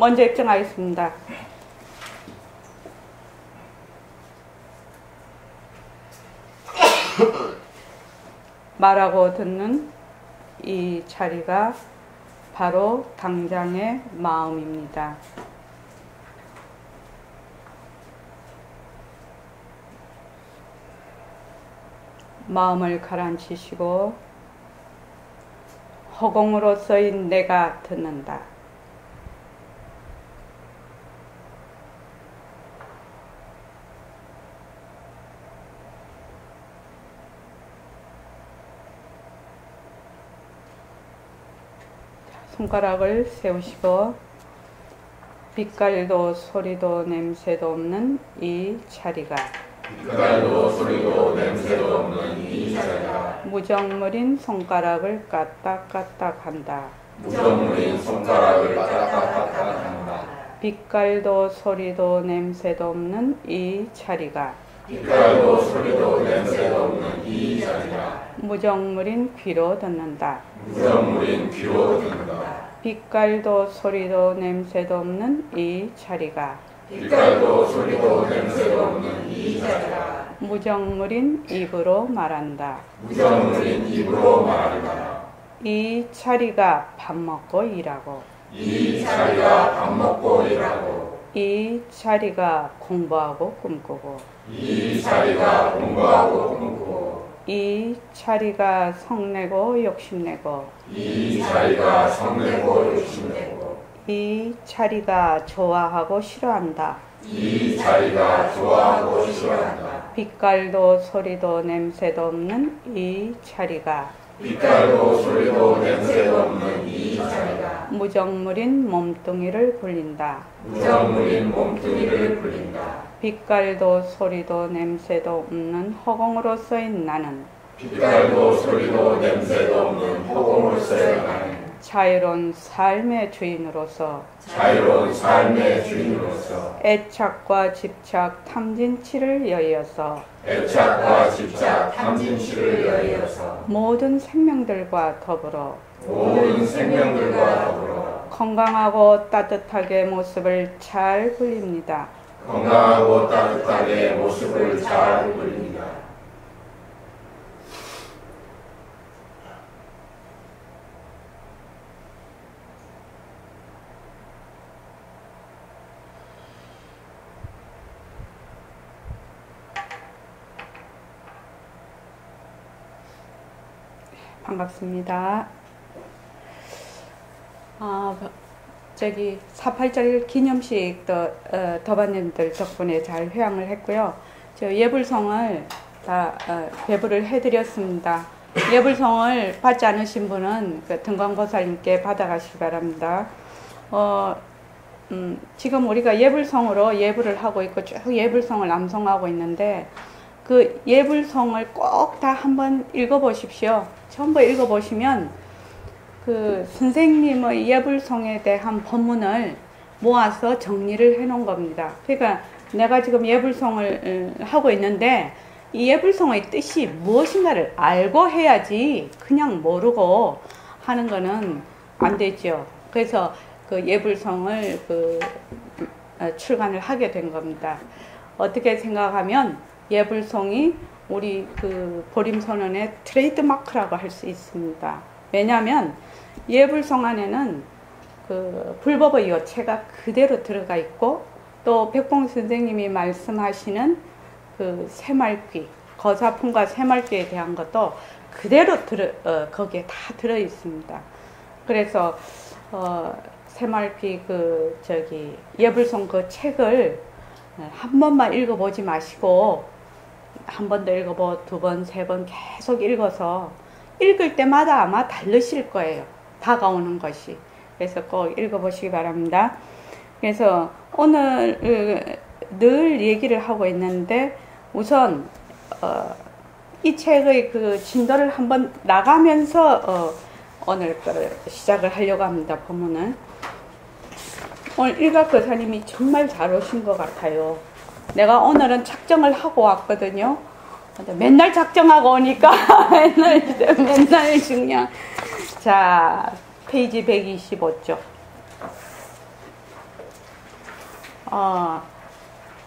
먼저 입증하겠습니다. 말하고 듣는 이 자리가 바로 당장의 마음입니다. 마음을 가라앉히시고 허공으로서의 내가 듣는다. 손가락을 세우시고 빛깔도 소리도 냄새도 없는 이 자리가 빛깔도 소리도 냄새도 없는 이 자리가 무정물인 손가락을 까딱까딱 한다. 무정물인 손가락을 까딱까딱 한다. 빛깔도 소리도 냄새도 없는 이 자리가 빛깔도 소리도 냄새도 없는 이 자리가 무정물인 귀로 듣는다. 무정물인 귀로 듣는다. 빛깔도 소리도 냄새도 없는 이 자리가 빛깔도 소리도 냄새도 없는 이 자리가 무정물인 입으로 말한다. 무정물인 입으로 말한다. 이 자리가 밥 먹고 일하고 이 자리가 밥 먹고 일하고 이 자리가 공부하고 꿈꾸고 이 자리가 공부하고 꿈꾸고 이 자리가 성내고 욕심내고 이 자리가 성내고 욕심내고 이 자리가 좋아하고 싫어한다. 이 자리가 좋아하고 싫어한다. 빛깔도 소리도 냄새도 없는 이 자리가 빛깔도 소리도 냄새도 없는 이 자리가 무정물인 몸뚱이를 굴린다. 무정물인 몸뚱이를 굴린다. 빛깔도 소리도 냄새도 없는 허공으로서의 나는 빛깔도 소리도 냄새도 없는 허공으로서의 나는 자유로운 삶의 주인으로서 자유로운 삶의 주인으로서 애착과 집착 탐진치를 여의어서 애착과 집착 탐진치를 여의어서 모든 생명들과 더불어 모든 생명들과 더불어 건강하고 따뜻하게 모습을 잘 굴립니다. 건강하고 따뜻하게 모습을 잘 굴립니다. 반갑습니다. 저기 4.8절 기념식 더바님들 덕분에 잘 회항을 했고요. 저 예불성을 다 배부를 해드렸습니다. 예불성을 받지 않으신 분은 그 등광보살님께 받아가시기 바랍니다. 지금 우리가 예불성으로 예불을 하고 있고 쭉 예불성을 남송하고 있는데 그 예불성을 꼭 다 한번 읽어보십시오. 전부 읽어보시면 그 선생님의 예불성에 대한 법문을 모아서 정리를 해 놓은 겁니다. 그러니까 내가 지금 예불성을 하고 있는데 이 예불성의 뜻이 무엇인가를 알고 해야지 그냥 모르고 하는 거는 안 되죠. 그래서 그 예불성을 출간을 하게 된 겁니다. 어떻게 생각하면 예불성이 우리 그 보림선언의 트레이드 마크라고 할 수 있습니다. 왜냐하면 예불성 안에는 그 불법의 요체가 그대로 들어가 있고 또 백봉 선생님이 말씀하시는 그 새말귀, 거사품과 새말귀에 대한 것도 그대로 거기에 다 들어 있습니다. 그래서 새말귀 예불성 그 책을 한 번만 읽어보지 마시고 한 번 더 읽어보, 두 번, 세 번 계속 읽어서 읽을 때마다 아마 다르실 거예요. 다가오는 것이. 그래서 꼭 읽어보시기 바랍니다. 그래서 오늘 늘 얘기를 하고 있는데 우선 이 책의 그 진도를 한번 나가면서 오늘 거를 시작을 하려고 합니다. 본문을. 오늘 일각거사님이 정말 잘 오신 것 같아요. 내가 오늘은 작정을 하고 왔거든요. 맨날 작정하고 오니까 맨날 중요한. 자, 페이지 125쪽.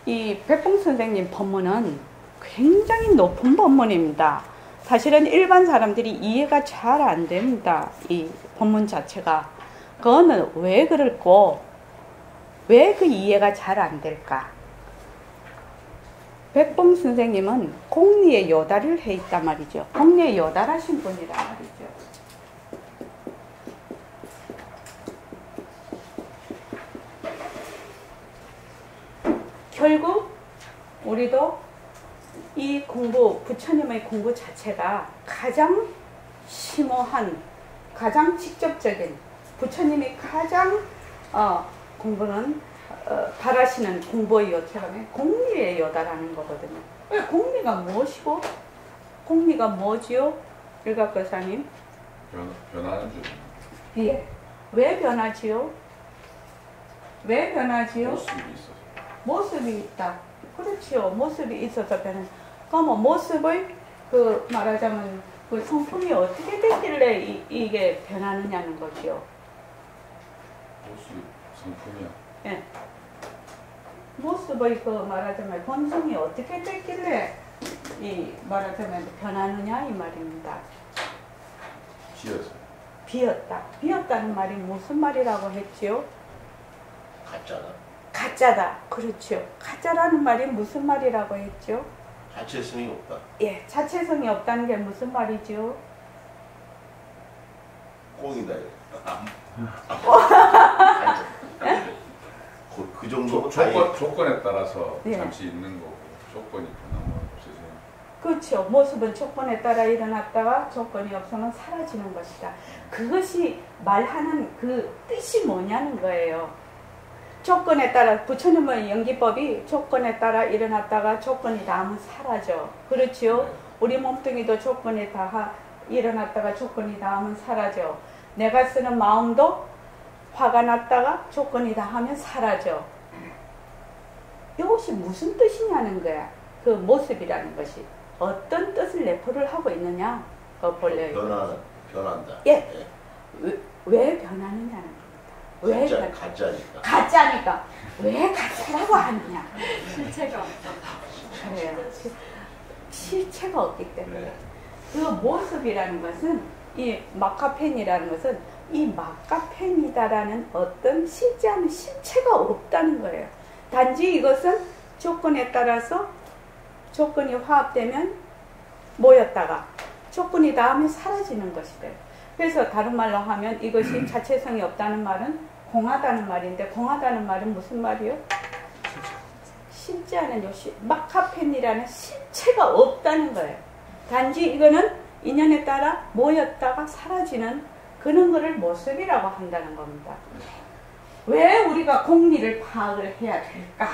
이 백봉 선생님 법문은 굉장히 높은 법문입니다. 사실은 일반 사람들이 이해가 잘 안 됩니다. 이 법문 자체가. 그거는 왜 그럴까? 왜 그 이해가 잘 안 될까? 백봉 선생님은 공리에 요달을 해 있단 말이죠. 공리에 요달하신 분이란 말이죠. 결국 우리도 이 공부, 부처님의 공부 자체가 가장 심오한, 가장 직접적인, 부처님이 가장 공부는 바라시는 공부의 요처럼 공리에 요달하는 거거든요. 공리가 무엇이고 공리가 뭐지요? 일각거사님? 변하는 줄. 예. 왜 변하지요? 왜 변하지요? 모습이 있어서. 모습이 있다. 그렇지요. 모습이 있어서 변한. 그럼 모습의 그 말하자면 그 성품이 어떻게 됐길래 이게 변하느냐는 거지요. 모습 성품이야. 예. 모습의 그 말하자면 본성이 어떻게 됐길래 이 말하자면 변하느냐 이 말입니다. 지어서. 비었다. 비었다는 말이 무슨 말이라고 했지요? 가짜다. 가짜다. 그렇죠. 가짜라는 말이 무슨 말이라고 했죠? 자체성이 없다. 예, 자체성이 없다는 게 무슨 말이죠? 꽁이다. 그 정도 조건에 따라서 예. 잠시 있는 거고 조건이 변하면 없어지는. 그렇죠. 모습은 조건에 따라 일어났다가 조건이 없으면 사라지는 것이다. 그것이 말하는 그 뜻이 뭐냐는 거예요. 조건에 따라 부처님의 연기법이 조건에 따라 일어났다가 조건이 닿으면 사라져. 그렇지요? 우리 몸뚱이도 조건에 닿아 일어났다가 조건이 닿으면 사라져. 내가 쓰는 마음도 화가 났다가 조건이 닿으면 사라져. 이것이 무슨 뜻이냐는 거야. 그 모습이라는 것이 어떤 뜻을 내포를 하고 있느냐. 본래 변한다. 예. 왜 변하느냐는 겁니다. 왜 가짜니까. 가짜니까 왜 가짜라고 하느냐. 실체가 없다. 그래요. 실체가 없기 때문에. 그 모습이라는 것은 이 마카펜이라는 것은 이 마카펜이다라는 어떤 실제하는 실체가 없다는 거예요. 단지 이것은 조건에 따라서 조건이 화합되면 모였다가 조건이 닿으면 사라지는 것이래요. 그래서 다른 말로 하면 이것이 자체성이 없다는 말은 공하다는 말인데, 공하다는 말은 무슨 말이요? 실제하는 마카펜이라는 실체가 없다는 거예요. 단지 이거는 인연에 따라 모였다가 사라지는 그런 거를 모습이라고 한다는 겁니다. 왜 우리가 공리를 파악을 해야 될까?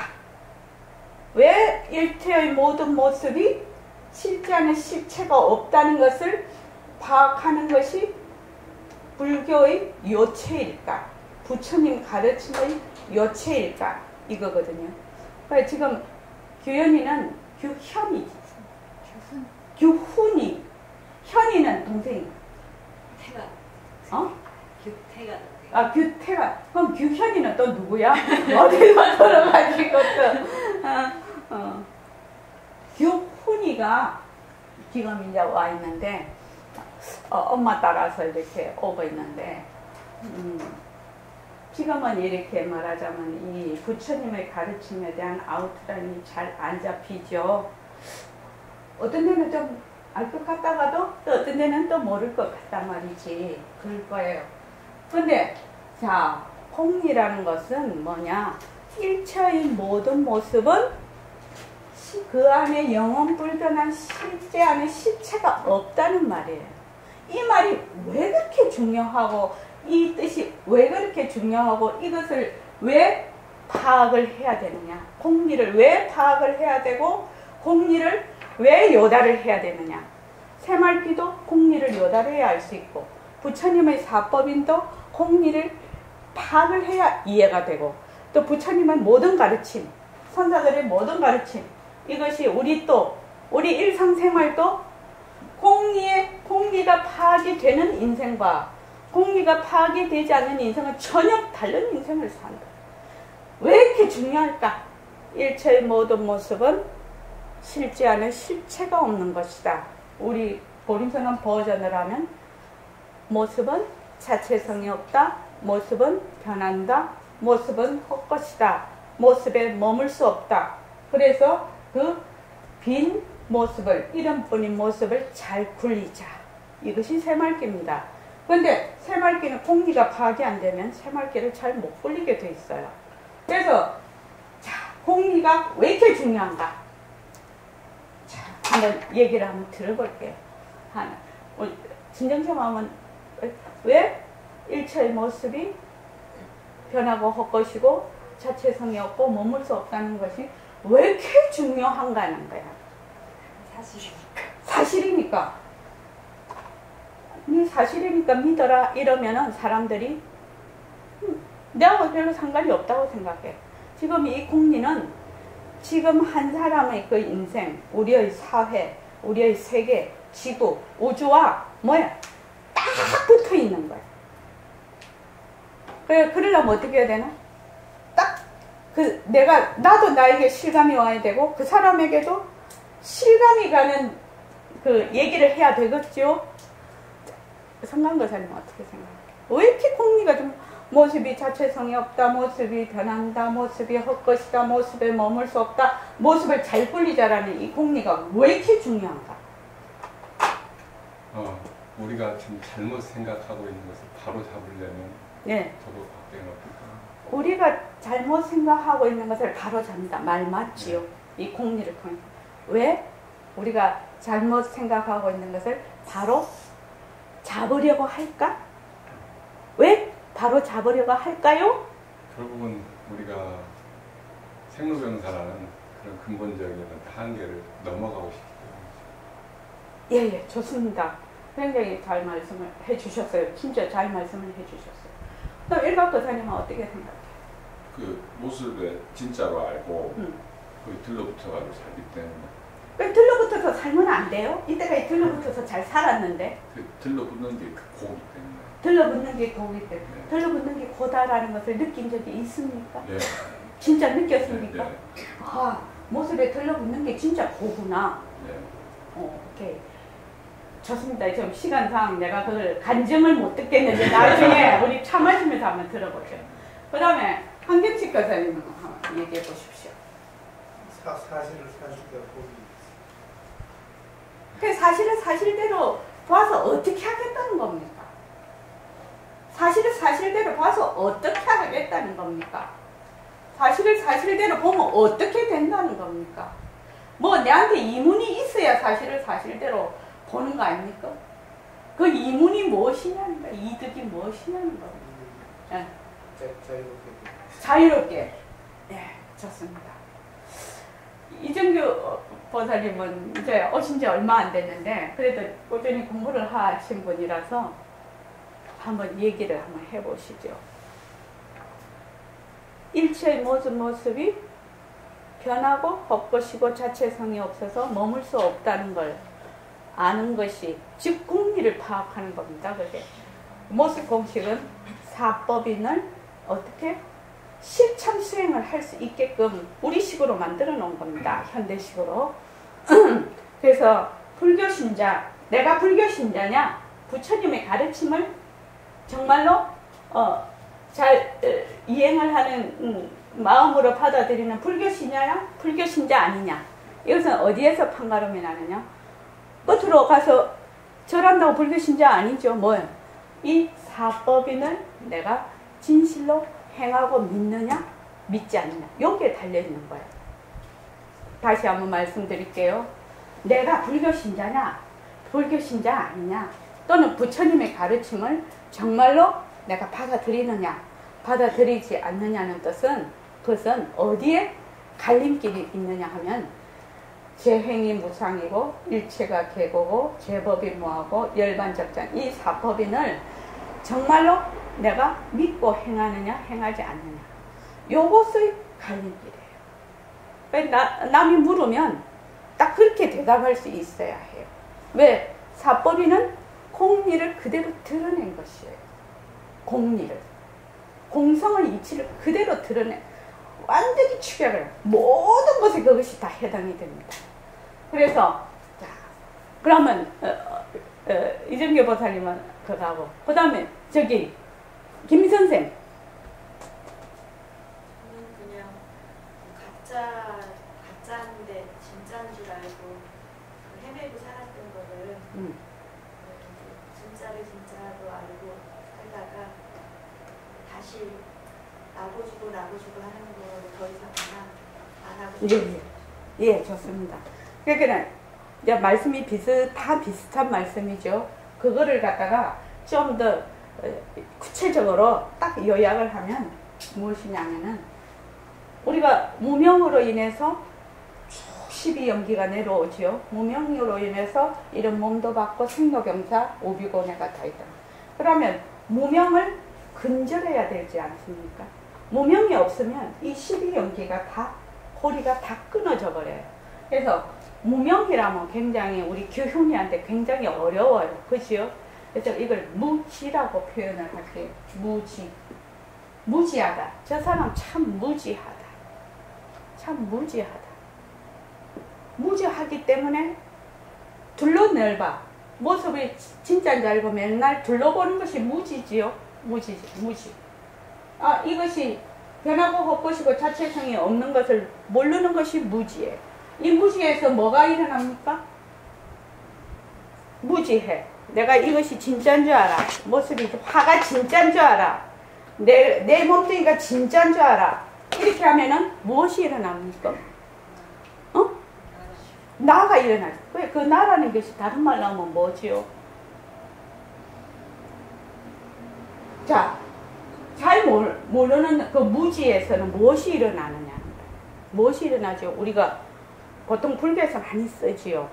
왜 일체의 모든 모습이 실제하는 실체가 없다는 것을 파악하는 것이 불교의 요체일까? 부처님 가르침의 요체일까? 이거거든요. 그러니까 지금 규현이는 규현이, 규훈이, 현이는 동생. 태가. 어? 규태가. 아, 규태가. 그럼 규현이는 또 누구야? 어디서 들어가지고 또. 규훈이가 지금 이제 와 있는데, 엄마 따라서 이렇게 오고 있는데, 지금은 이렇게 말하자면 이 부처님의 가르침에 대한 아우트라인이 잘 안 잡히죠. 어떤 데는 좀 알 것 같다가도 또 어떤 데는 또 모를 것 같단 말이지. 그럴 거예요. 근데 자, 공리라는 것은 뭐냐? 일체의 모든 모습은 그 안에 영원불변한 실제 안에 실체가 없다는 말이에요. 이 말이 왜 그렇게 중요하고 이 뜻이 왜 그렇게 중요하고 이것을 왜 파악을 해야 되느냐? 공리를 왜 파악을 해야 되고 공리를 왜 요달을 해야 되느냐? 새말귀도 공리를 요달해야 알 수 있고 부처님의 사법인도 공리를 파악을 해야 이해가 되고 또 부처님의 모든 가르침, 선사들의 모든 가르침 이것이 우리 일상생활도 공리가 파악이 되는 인생과 공리가 파악이 되지 않는 인생은 전혀 다른 인생을 산다. 왜 이렇게 중요할까? 일체의 모든 모습은 실지 않은 실체가 없는 것이다. 우리 보림선언 버전을 하면 모습은 자체성이 없다. 모습은 변한다. 모습은 헛것이다. 모습에 머물 수 없다. 그래서 그 빈 모습을, 이름뿐인 모습을 잘 굴리자. 이것이 새말기입니다. 그런데 새말기는 공리가 파악이 안 되면 새말기를 잘 못 굴리게 돼 있어요. 그래서 자, 공리가 왜 이렇게 중요한가? 자, 한번 얘기를 한번 들어볼게요. 하나, 진정성 하면 왜 일체의 모습이 변하고 헛것이고 자체성이 없고 머물 수 없다는 것이 왜 이렇게 중요한가는 거야. 사실이니까. 사실이니까. 네 사실이니까 믿어라 이러면은 사람들이 내하고 별로 상관이 없다고 생각해. 지금 이 공리는 지금 한 사람의 그 인생, 우리의 사회, 우리의 세계, 지구, 우주와 뭐야? 딱 붙어 있는 거야. 그래, 그러려면 어떻게 해야 되나? 딱, 나도 나에게 실감이 와야 되고, 그 사람에게도 실감이 가는 그 얘기를 해야 되겠죠? 성강도사님은 어떻게 생각해요? 왜 이렇게 공리가 좀, 모습이 자체성이 없다, 모습이 변한다, 모습이 헛것이다, 모습에 머물 수 없다, 모습을 잘 굴리자라는 이 공리가 왜 이렇게 중요한가? 우리가 지금 잘못 생각하고 있는 것을 바로 잡으려면 네. 저도 박대는 어떨까? 우리가 잘못 생각하고 있는 것을 바로 잡는다. 말 맞지요? 이 공리를 통해. 왜? 우리가 잘못 생각하고 있는 것을 바로 잡으려고 할까? 왜 바로 잡으려고 할까요? 결국은 우리가 생로병사라는 그런 근본적인 한계를 넘어가고 싶기 때문이죠. 예, 좋습니다. 굉장히 잘 말씀을 해주셨어요. 진짜 잘 말씀을 해주셨어요. 그럼 일박도사님은 어떻게 생각해요? 그 모습을 진짜로 알고 거기 들러붙어가지고 살기 때문에 왜 들러붙어서 살면 안 돼요? 이때까지 들러붙어서 잘 살았는데. 그 들러붙는 게 그 고기 때문에. 들러붙는 게 고기 때문에. 네. 들러붙는 게 고다라는 것을 느낀 적이 있습니까? 네. 진짜 느꼈습니까? 네. 아, 모습에 들러붙는 게 진짜 고구나. 네. 오케이. 좋습니다. 지금 시간상 내가 그걸 간증을 못 듣겠는데 나중에 우리 차 마시면서 한번 들어보죠. 그 다음에 한경식 교사님은 한번 얘기해 보십시오. 사실을 사실대로 보기. 그 사실을 사실대로 봐서 어떻게 하겠다는 겁니까? 사실을 사실대로 봐서 어떻게 하겠다는 겁니까? 사실을 사실대로 보면 어떻게 된다는 겁니까? 뭐 내한테 이문이 있어야 사실을 사실대로 보는 거 아닙니까? 그 이문이 무엇이냐는 거야. 이득이 무엇이냐는 겁니다. 네. 자유롭게. 자유롭게. 네, 좋습니다. 이정규 보살님은 이제 오신 지 얼마 안 됐는데 그래도 꾸준히 공부를 하신 분이라서 한번 얘기를 한번 해보시죠. 일체의 모든 모습이 변하고 헛것이고 자체성이 없어서 머물 수 없다는 걸 아는 것이 즉 공리를 파악하는 겁니다. 그게 모습 공식은 사법인을 어떻게 실천 수행을 할 수 있게끔 우리식으로 만들어 놓은 겁니다. 현대식으로. 그래서 불교 신자, 내가 불교 신자냐? 부처님의 가르침을 정말로 잘 이행을 하는 마음으로 받아들이는 불교 신자냐? 불교 신자 아니냐? 이것은 어디에서 판가름이 나느냐? 끝으로 가서 절한다고 불교 신자 아니죠. 뭐예요? 이 사법인을 내가 진실로 행하고 믿느냐? 믿지 않느냐? 여기에 달려있는 거예요. 다시 한번 말씀드릴게요. 내가 불교 신자냐? 불교 신자 아니냐? 또는 부처님의 가르침을 정말로 내가 받아들이느냐? 받아들이지 않느냐는 뜻은 그것은 어디에 갈림길이 있느냐 하면 제 행이 무상이고 일체가 계고고 제법이 무하고 열반적장 이 사법인을 정말로 내가 믿고 행하느냐 행하지 않느냐 요것의 갈림길이에요. 그러니까 남이 물으면 딱 그렇게 대답할 수 있어야 해요. 왜? 사법인은 공리를 그대로 드러낸 것이에요. 공리를 공성의 이치를 그대로 드러낸 완전히 축약을 모든 것에 그것이 다 해당이 됩니다. 그래서 자, 그러면 이정계 보살님은 그거하고 그 다음에 저기 김 선생 저는 그냥 가짜인데 진짜인 줄 알고 헤매고 살았던 거를 진짜를 진짜로 알고 살다가 다시 나고주고 하는 거를 더 이상 안 하고 싶어요. 예, 좋습니다. 그러니까 이제 말씀이 비슷한 말씀이죠. 그거를 갖다가 좀 더 구체적으로 딱 요약을 하면 무엇이냐면은 우리가 무명으로 인해서 12연기가 내려오지요. 무명으로 인해서 이런 몸도 받고 생로병사, 오비고뇌가 다 있다. 그러면 무명을 근절해야 되지 않습니까? 무명이 없으면 이 12연기가 다 고리가 다 끊어져 버려요. 그래서 무명이라면 굉장히 우리 교훈이한테 굉장히 어려워요. 그죠? 그래서 이걸 무지라고 표현을 할게요. 무지. 무지하다. 저 사람 참 무지하다. 참 무지하다. 무지하기 때문에 둘러내봐. 모습이 진짜인 줄 알고 맨날 둘러보는 것이 무지지요. 무지. 아, 이것이 변하고 헛것이고 자체성이 없는 것을 모르는 것이 무지예요. 이 무지에서 뭐가 일어납니까? 무지해. 내가 이것이 진짜인 줄 알아. 모습이 화가 진짜인 줄 알아. 내 몸뚱이가 진짜인 줄 알아. 이렇게 하면은 무엇이 일어납니까? 나가 일어나죠. 그 나라는 것이 다른 말로 하면 뭐지요? 자, 잘 모르는 그 무지에서는 무엇이 일어나느냐? 무엇이 일어나죠? 우리가 보통 불교에서 많이 쓰지요.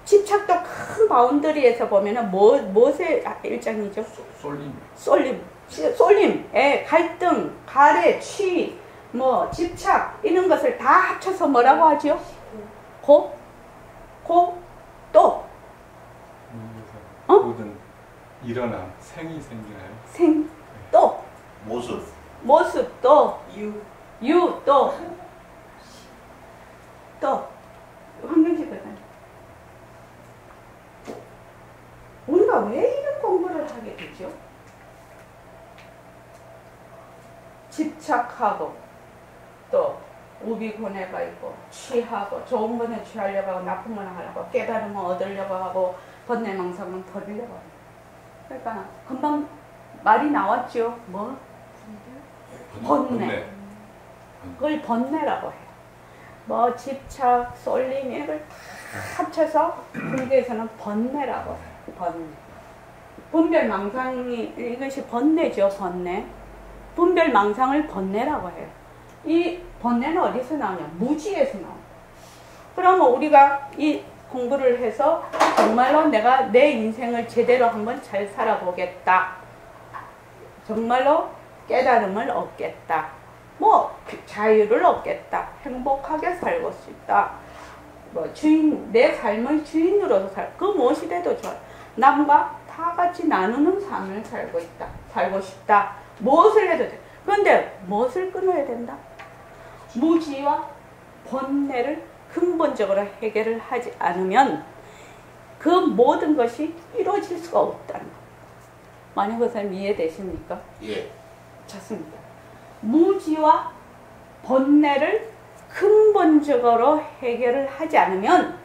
집착도 큰 바운더리에서 보면은 무엇의 일장이죠? 쏠림, 갈등, 가래, 취, 집착 이런 것을 다 합쳐서 뭐라고 하죠? 또 모든 일어남, 생이 생기나요? 또 모습 또 유 또 환경지거든. 우리가 왜 이런 공부를 하게 되죠? 집착하고 또 우비고뇌가 있고 취하고 좋은 거는 취하려고 하고 나쁜 거는 하려고 하고 깨달음을 얻으려고 하고 번뇌망상은 버리려고 하고. 그러니까 금방 말이 나왔죠. 뭐? 번뇌. 그걸 번뇌라고 해요. 집착, 쏠림 이런 걸 다 합쳐서 불교에서는 번뇌라고 해요. 번뇌. 분별망상이 이것이 번뇌죠. 번뇌. 분별망상을 번뇌라고 해요. 이 번뇌는 어디서 나오냐? 무지에서 나옵니다. 그러면 우리가 이 공부를 해서 정말로 내가 내 인생을 제대로 한번 잘 살아보겠다. 정말로 깨달음을 얻겠다. 자유를 얻겠다. 행복하게 살고 싶다. 내 삶의 주인으로서 그 무엇이라도 좋아요. 남과 다 같이 나누는 삶을 살고 싶다. 무엇을 해도 돼. 그런데 무엇을 끊어야 된다? 무지와 번뇌를 근본적으로 해결을 하지 않으면 그 모든 것이 이루어질 수가 없다는 것. 마녀고사님 이해되십니까? 예. 좋습니다. 무지와 번뇌를 근본적으로 해결을 하지 않으면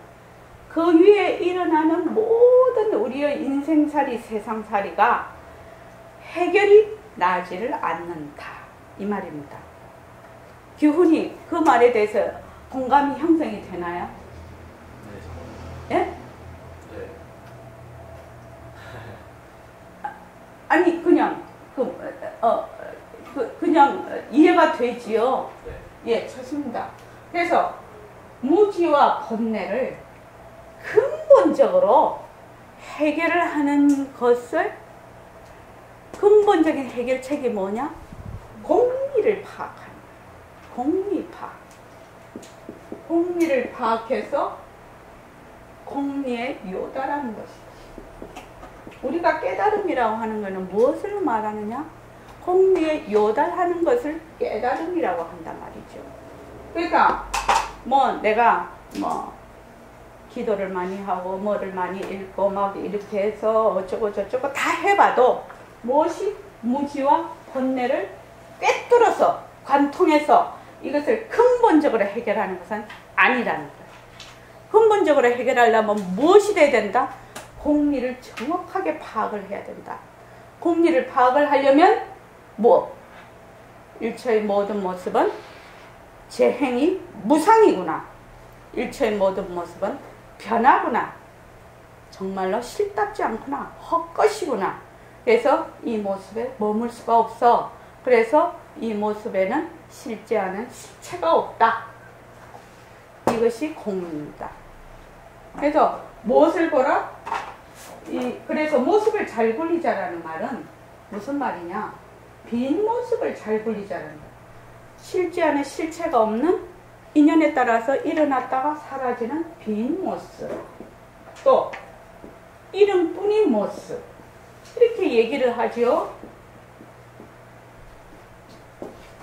그 위에 일어나는 모든 우리의 인생살이, 세상살이가 해결이 나지를 않는다. 이 말입니다. 교훈이 그 말에 대해서 공감이 형성이 되나요? 예? 네. 아니 그냥 그냥 이해가 되지요. 네. 예, 좋습니다. 그래서 무지와 번뇌를 근본적으로 해결을 하는 것을 근본적인 해결책이 뭐냐? 공리를 파악하는 거예요. 공리파악. 공리를 파악해서 공리에 요달하는 것이다. 우리가 깨달음이라고 하는 것은 무엇을 말하느냐? 공리에 요달하는 것을 깨달음이라고 한단 말이죠. 그러니까 뭐 내가 뭐 기도를 많이 하고 뭐를 많이 읽고 막 이렇게 해서 어쩌고 저쩌고 다 해봐도 무엇이 무지와 본래를 꿰뚫어서 관통해서 이것을 근본적으로 해결하는 것은 아니라는 거예요. 근본적으로 해결하려면 무엇이 돼야 된다? 공리를 정확하게 파악을 해야 된다. 공리를 파악을 하려면 뭐? 일처의 모든 모습은 제 행이 무상이구나. 일처의 모든 모습은 변하구나. 정말로 실답지 않구나. 헛것이구나. 그래서 이 모습에 머물 수가 없어. 그래서 이 모습에는 실제하는 실체가 없다. 이것이 공리입니다. 그래서 무엇을 보라? 그래서 모습을 잘 굴리자라는 말은 무슨 말이냐? 빈 모습을 잘 굴리자라는 거야. 실제하는 실체가 없는 인연에 따라서 일어났다가 사라지는 빈 모습. 또 이름뿐인 모습. 이렇게 얘기를 하죠.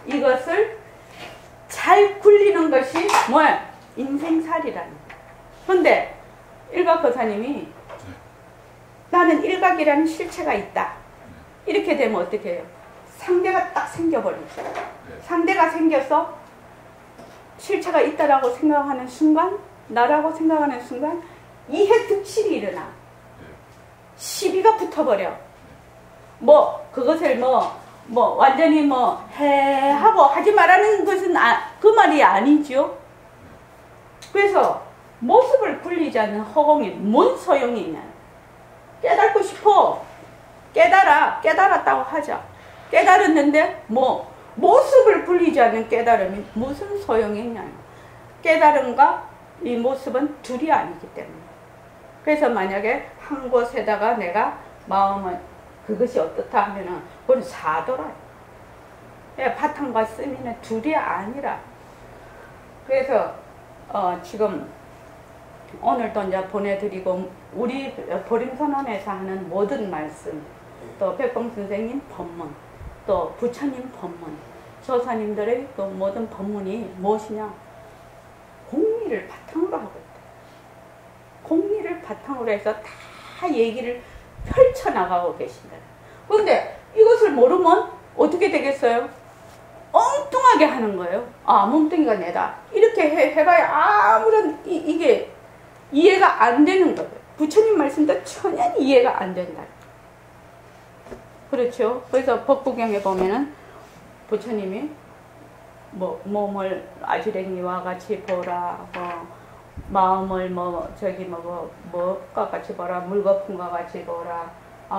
이것을 잘 굴리는 것이 뭐야? 인생살이라는 거야. 그런데 일각거사님이 나는 일각이라는 실체가 있다. 이렇게 되면 어떻게 해요? 상대가 딱 생겨버리죠. 상대가 생겨서 실체가 있다라고 생각하는 순간, 나라고 생각하는 순간 이해득실이 일어나. 시비가 붙어버려. 뭐 그것을 완전히 하고 하지 말라는 것은 그 말이 아니죠. 그래서 모습을 굴리지 않는 허공이 뭔 소용이 있냐. 깨닫고 싶어. 깨달았다고 하자. 깨달았는데 모습을 굴리지 않는 깨달음이 무슨 소용이 있냐. 깨달음과 이 모습은 둘이 아니기 때문에. 그래서 만약에 한 곳에다가 내가 마음을 그것이 어떻다 하면은 그건 사도라. 바탕과 쓰미는 둘이 아니라. 그래서 지금 오늘도 이제 보내드리고 우리 보림선언에서 하는 모든 말씀, 또 백범 선생님 법문, 또 부처님 법문, 조사님들의 그 모든 법문이 무엇이냐? 공리를 바탕으로 하고 있다. 공리를 바탕으로 해서 다 얘기를 펼쳐나가고 계신다. 그런데 이것을 모르면 어떻게 되겠어요? 엉뚱하게 하는 거예요. 몸뚱이가 내다. 이렇게 해봐야 아무런 이게 이해가 안 되는 거예요. 부처님 말씀도 전혀 이해가 안 된다. 그렇죠. 그래서 법구경에 보면은 부처님이 몸을 아지랭이와 같이 보라, 마음을 뭐가 같이 보라, 물거품과 같이 보라,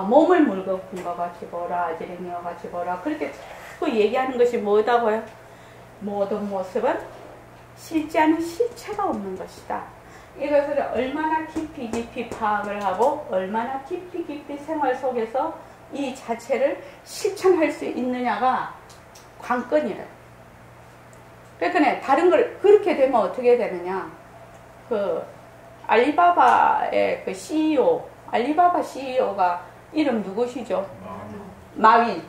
몸을 물거품과 같이 보라, 아지랭이와 같이 보라. 그렇게 자꾸 얘기하는 것이 뭐다고요? 모든 모습은 실제하는 실체가 없는 것이다. 이것을 얼마나 깊이 파악을 하고 얼마나 깊이 생활 속에서 이 자체를 실천할 수 있느냐가 관건이래요. 그러니까 다른 걸 그렇게 되면 어떻게 되느냐? 그 알리바바의 그 CEO, 알리바바 CEO가 이름 누구시죠? 마윈.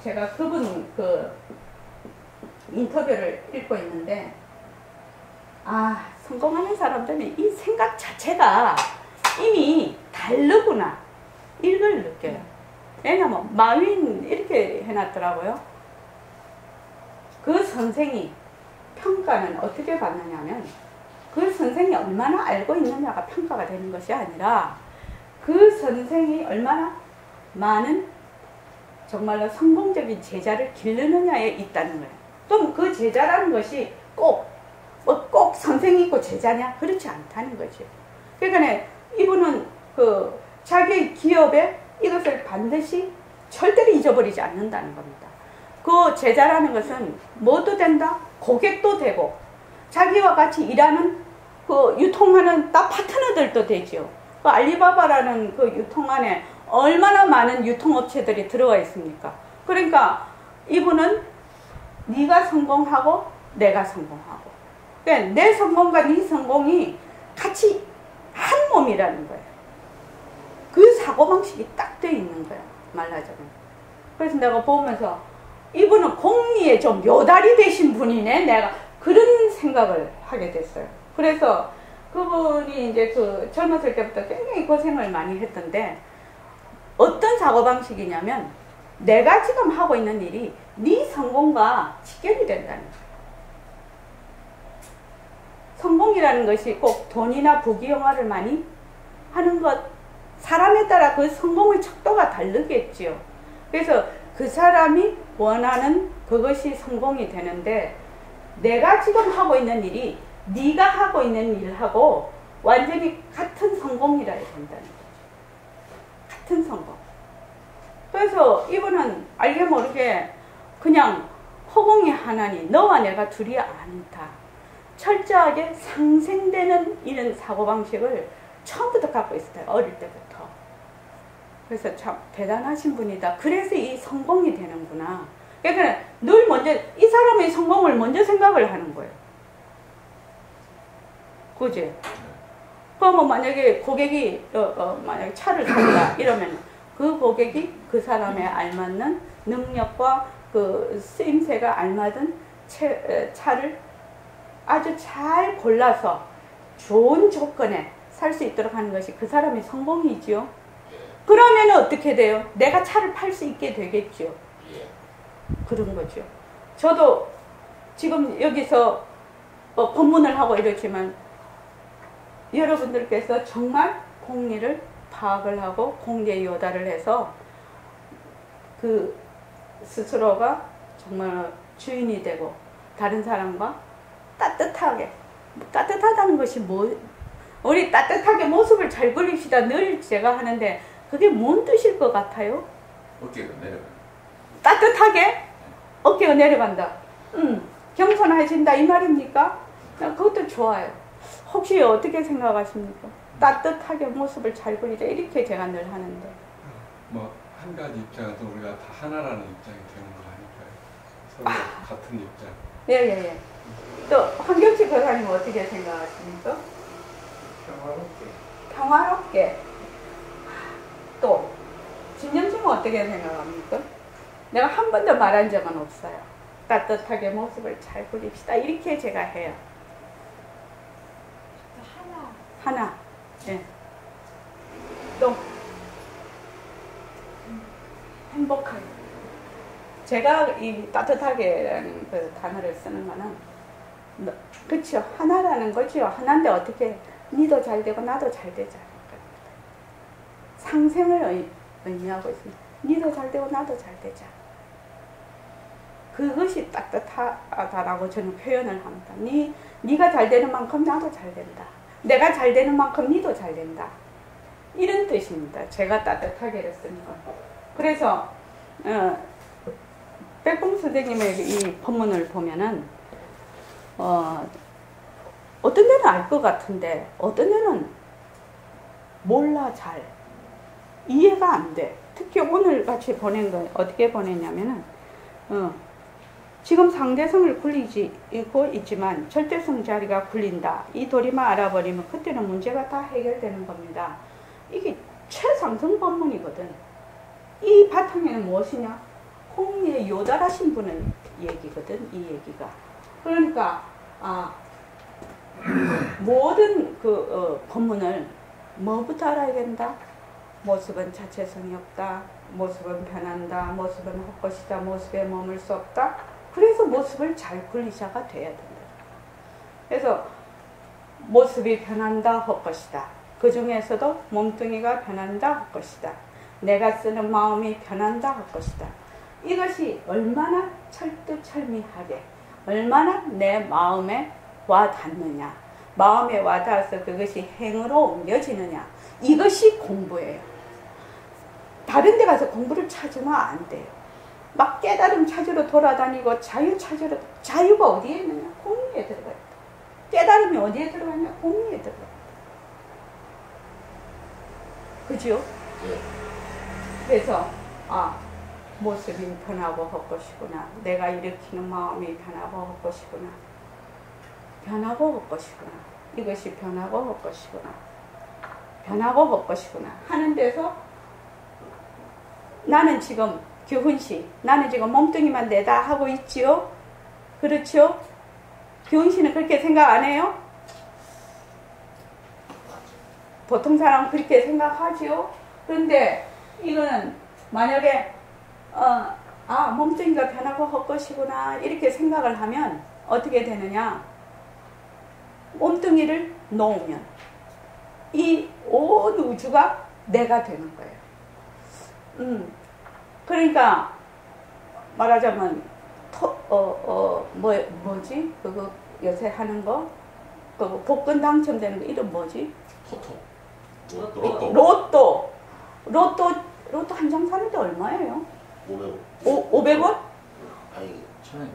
제가 그분 그 인터뷰를 읽고 있는데 성공하는 사람들은 이 생각 자체가 이미 다르구나. 이걸 느껴요. 왜냐면 마윈 이렇게 해놨더라고요. 그 선생이 평가는 어떻게 받느냐면 그 선생이 얼마나 알고 있느냐가 평가가 되는 것이 아니라 그 선생이 얼마나 많은 정말로 성공적인 제자를 기르느냐에 있다는 거예요. 또 그 제자라는 것이 꼭 선생이 있고 제자냐? 그렇지 않다는 거죠. 그러니까 이분은 그 자기 기업에 이것을 반드시 절대로 잊어버리지 않는다는 겁니다. 그 제자라는 것은 뭐도 된다? 고객도 되고 자기와 같이 일하는 그 유통하는 딱 파트너들도 되죠. 그 알리바바라는 그 유통 안에 얼마나 많은 유통업체들이 들어가 있습니까? 그러니까 이분은 네가 성공하고 내가 성공하고 그러니까 내 성공과 네 성공이 같이 한 몸이라는 거예요. 그 사고방식이 딱 돼 있는 거예요. 말하자면. 그래서 내가 보면서 이분은 공리에 좀 묘달이 되신 분이네. 내가 그런 생각을 하게 됐어요. 그래서 그분이 이제 그 젊었을 때부터 굉장히 고생을 많이 했던데 어떤 사고방식이냐면 내가 지금 하고 있는 일이 네 성공과 직결이 된다는 거예요. 성공이라는 것이 꼭 돈이나 부귀영화를 많이 하는 것, 사람에 따라 그 성공의 척도가 다르겠지요. 그래서 그 사람이 원하는 그것이 성공이 되는데 내가 지금 하고 있는 일이 네가 하고 있는 일하고 완전히 같은 성공이라 해야 된다는 거죠. 같은 성공. 그래서 이분은 알게 모르게 그냥 허공의 하나니 너와 내가 둘이 아니다. 철저하게 상생되는 이런 사고방식을 처음부터 갖고 있었어요. 어릴 때부터. 그래서 참 대단하신 분이다. 그래서 이 성공이 되는구나. 그러니까 늘 먼저 이 사람의 성공을 먼저 생각을 하는 거예요. 그지? 그러면 만약에 고객이 만약에 차를 산다 이러면 그 고객이 그 사람에 알맞는 능력과 그 쓰임새가 알맞은 차를 아주 잘 골라서 좋은 조건에 살 수 있도록 하는 것이 그 사람의 성공이지요. 그러면 어떻게 돼요? 내가 차를 팔 수 있게 되겠죠. 그런 거죠. 저도 지금 여기서 법문을 하고 이러지만 여러분들께서 정말 공리를 파악을 하고 공리에 요달을 해서 그 스스로가 정말 주인이 되고 다른 사람과 따뜻하게, 따뜻하다는 것이 뭐, 우리 따뜻하게 모습을 잘 그립시다 늘 제가 하는데 그게 뭔 뜻일 것 같아요? 어깨가 내려가. 따뜻하게 어깨가 내려간다. 겸손해진다 이 말입니까? 그것도 좋아요. 혹시 어떻게 생각하십니까? 따뜻하게 모습을 잘 그리자 이렇게 제가 늘 하는데. 뭐 한 가지 입장에서 우리가 다 하나라는 입장이 되는 거 아닐까요? 서로 같은 입장. 예예예. 또 황경치 교사님 어떻게 생각하십니까? 평화롭게. 평화롭게. 또 진정심은 어떻게 생각합니까? 내가 한 번도 말한 적은 없어요. 따뜻하게 모습을 잘 그립시다 이렇게 제가 해요. 하나. 네. 또 행복하게. 제가 이 따뜻하게라는 그 단어를 쓰는 거는 그렇죠. 하나라는 거죠. 하나인데 어떻게 니도 잘 되고 나도 잘 되자. 상생을 의미하고 있습니다. 니도 잘 되고 나도 잘 되자. 그것이 따뜻하다라고 저는 표현을 합니다. 니가 잘 되는 만큼 나도 잘 된다. 내가 잘 되는 만큼 니도 잘 된다. 이런 뜻입니다. 제가 따뜻하게를 쓰는 건. 그래서 백봉 선생님의 이 법문을 보면은 어떤 데는 알 것 같은데 어떤 데는 몰라 잘 이해가 안 돼. 특히 오늘 같이 보낸 거 어떻게 보냈냐면은 지금 상대성을 굴리고 있지만 절대성 자리가 굴린다. 이 도리만 알아버리면 그때는 문제가 다 해결되는 겁니다. 이게 최상승 법문이거든. 이 바탕에는 무엇이냐? 공리에 요달하신 분의 얘기거든. 이 얘기가. 그러니까 모든 그 법문을 뭐부터 알아야 된다? 모습은 자체성이 없다. 모습은 변한다. 모습은 헛것이다. 모습에 머물 수 없다. 그래서 모습을 잘 굴리자가 돼야 된다. 그래서 모습이 변한다. 헛것이다. 그 중에서도 몸뚱이가 변한다. 헛것이다. 내가 쓰는 마음이 변한다. 헛것이다. 이것이 얼마나 철두철미하게 얼마나 내 마음에 와닿느냐. 마음에 와닿아서 그것이 행으로 옮겨지느냐. 이것이 공부예요. 다른 데 가서 공부를 찾으면 안 돼요. 막 깨달음 찾으러 돌아다니고 자유 찾으러, 자유가 어디에 있느냐? 공리에 들어가 있다. 깨달음이 어디에 들어가냐? 공리에 들어가 있다. 그죠? 예. 그래서 모습이 변하고 헛것이구나. 내가 일으키는 마음이 변하고 헛것이구나. 변하고 헛것이구나. 이것이 변하고 헛것이구나. 변하고 헛것이구나 하는 데서 나는 지금 규훈씨, 나는 지금 몸뚱이만 내다 하고 있지요? 그렇죠? 규훈씨는 그렇게 생각 안 해요? 보통 사람은 그렇게 생각하지요? 그런데 이거는 만약에 몸뚱이가 변하고 헛것이구나 이렇게 생각을 하면 어떻게 되느냐? 몸뚱이를 놓으면 이 온 우주가 내가 되는 거예요. 그러니까 말하자면 뭐지? 그거 요새 하는 거? 그거 복권 당첨되는 거 이름 뭐지? 로또 한 장 사는데 얼마예요? 500원. 500원? 아니, 1,000원.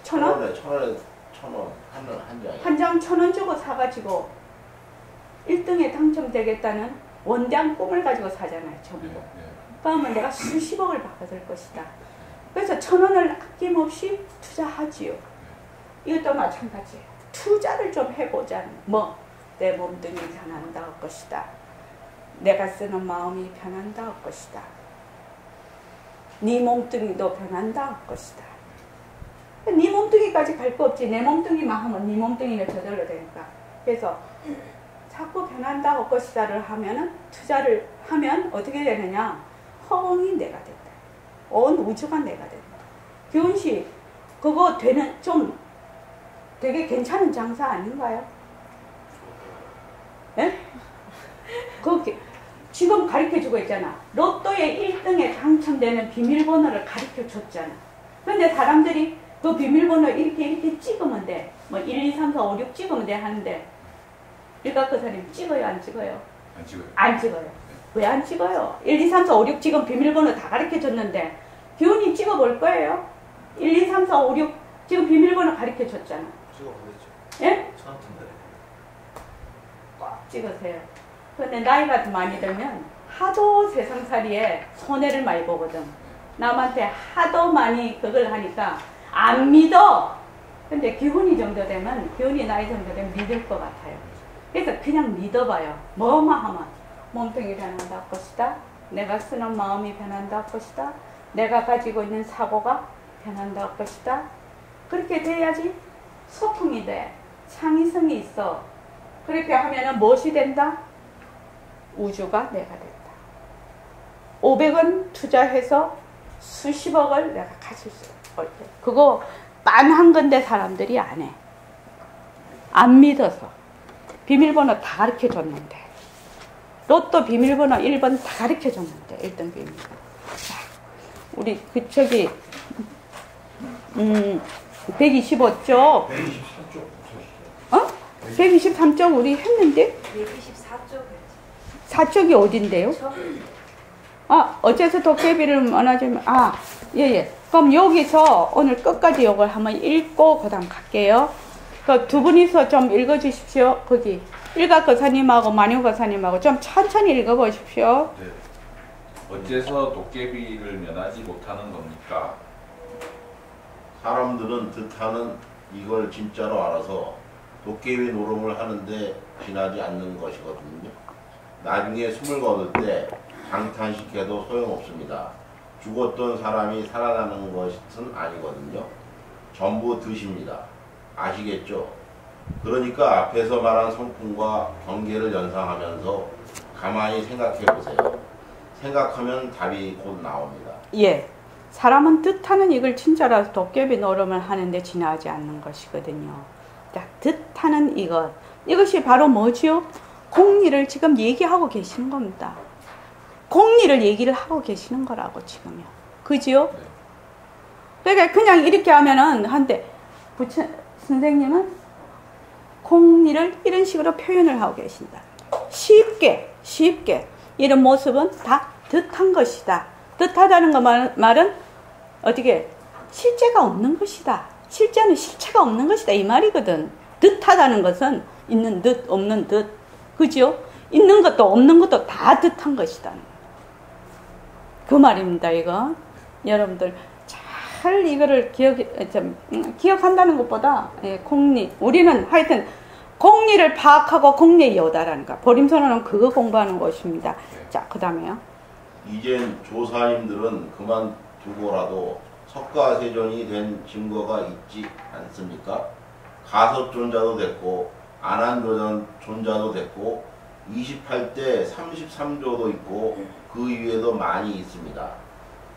1,000원? 1,000원. 한 장. 한 장 1,000원 주고 사가지고 1등에 당첨되겠다는 원장 꿈을 가지고 사잖아요, 전부. 그러면 내가 수십억을 받을 것이다. 그래서 1,000원을 아낌없이 투자하지요. 이것도 마찬가지예요. 투자를 좀 해보자는 내 몸뚱이 변한다 할 것이다. 내가 쓰는 마음이 변한다 할 것이다. 네 몸뚱이도 변한다 할 것이다. 네 몸뚱이까지 갈 거 없지. 내 몸뚱이만 하면 네 몸뚱이는 저절로 되니까. 그래서 자꾸 변한다 할 것이다를 하면은 투자를 하면 어떻게 되느냐? 허공이 내가 된다. 온 우주가 내가 된다. 규훈씨, 그거 좀 되게 괜찮은 장사 아닌가요? 예? 그게 지금 가르쳐주고 있잖아. 로또에 1등에 당첨되는 비밀번호를 가르쳐줬잖아. 그런데 사람들이 그 비밀번호 이렇게 찍으면 돼. 1, 2, 3, 4, 5, 6 찍으면 돼 하는데 일각그 사람이 찍어요, 안 찍어요? 안 찍어요. 안 찍어요. 왜 안 찍어요? 1, 2, 3, 4, 5, 6 지금 비밀번호 다 가르쳐줬는데 규훈이 찍어볼 거예요? 1, 2, 3, 4, 5, 6 지금 비밀번호 가르쳐줬잖아. 찍어보겠죠. 예? 저한테 꼭 찍으세요. 그런데 나이가 많이 들면 하도 세상살이에 손해를 많이 보거든. 남한테 하도 많이 그걸 하니까 안 믿어. 근데 기훈이 정도 되면, 기훈이 나이 정도 되면 믿을 것 같아요. 그래서 그냥 믿어봐요. 뭐만 하면 몸뚱이 변한다 할 것이다. 내가 쓰는 마음이 변한다 할 것이다. 내가 가지고 있는 사고가 변한다 할 것이다. 그렇게 돼야지 소풍이 돼. 창의성이 있어. 그렇게 하면은 무엇이 된다? 우주가 내가 된다. 500원 투자해서 수십억을 내가 가질 수 있다. 그거 빤한 건데 사람들이 안 해. 안 믿어서. 비밀번호 다 가르쳐줬는데. 로또 비밀번호 1번 다 가르쳐줬는데. 1등 비밀번호. 자, 우리 저기 125쪽 124쪽 123쪽 우리 했는데 124쪽 4쪽이 어딘데요? 어째서 도깨비를 원하지만 예예. 그럼 여기서 오늘 끝까지 이걸 한번 읽고 그 다음 갈게요. 그 두 분이서 좀 읽어주십시오. 거기 일각거사님하고 만유거사님하고 좀 천천히 읽어보십시오. 네. 어째서 도깨비를 면하지 못하는 겁니까? 사람들은 뜻하는 이걸 진짜로 알아서 도깨비 노름을 하는데 지나지 않는 것이거든요. 나중에 숨을 거둘 때 장탄식해도 소용없습니다. 죽었던 사람이 살아나는 것은 아니거든요. 전부 듯입니다. 아시겠죠? 그러니까 앞에서 말한 성품과 경계를 연상하면서 가만히 생각해 보세요. 생각하면 답이 곧 나옵니다. 예. 사람은 뜻하는 이걸 진짜라서 도깨비 노름을 하는데 지나지 않는 것이거든요. 자, 뜻하는 이것. 이것이 바로 뭐지요? 공리를 지금 얘기하고 계시는 겁니다. 공리를 얘기를 하고 계시는 거라고 지금요. 그지요? 그러니까 그냥 이렇게 하면은 한데 선생님은 공리를 이런 식으로 표현을 하고 계신다. 쉽게 이런 모습은 다 뜻한 것이다. 뜻하다는 거 말은 어떻게 실제가 없는 것이다. 실제는 실체가 없는 것이다 이 말이거든. 뜻하다는 것은 있는 듯 없는 듯. 그죠? 있는 것도 없는 것도 다 뜻한 것이다. 그 말입니다. 이거 여러분들 잘 이거를 기억한다는 것보다 공리, 우리는 하여튼 공리를 파악하고 공리에 요다라는 거. 보림선언은 그거 공부하는 것입니다. 자, 그 다음에요. 이젠 조사님들은 그만 두고라도 석가세존이 된 증거가 있지 않습니까? 가섭존자도 됐고 안한존자도 됐고 28대 33조도 있고 그 위에도 많이 있습니다.